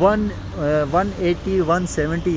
180 170،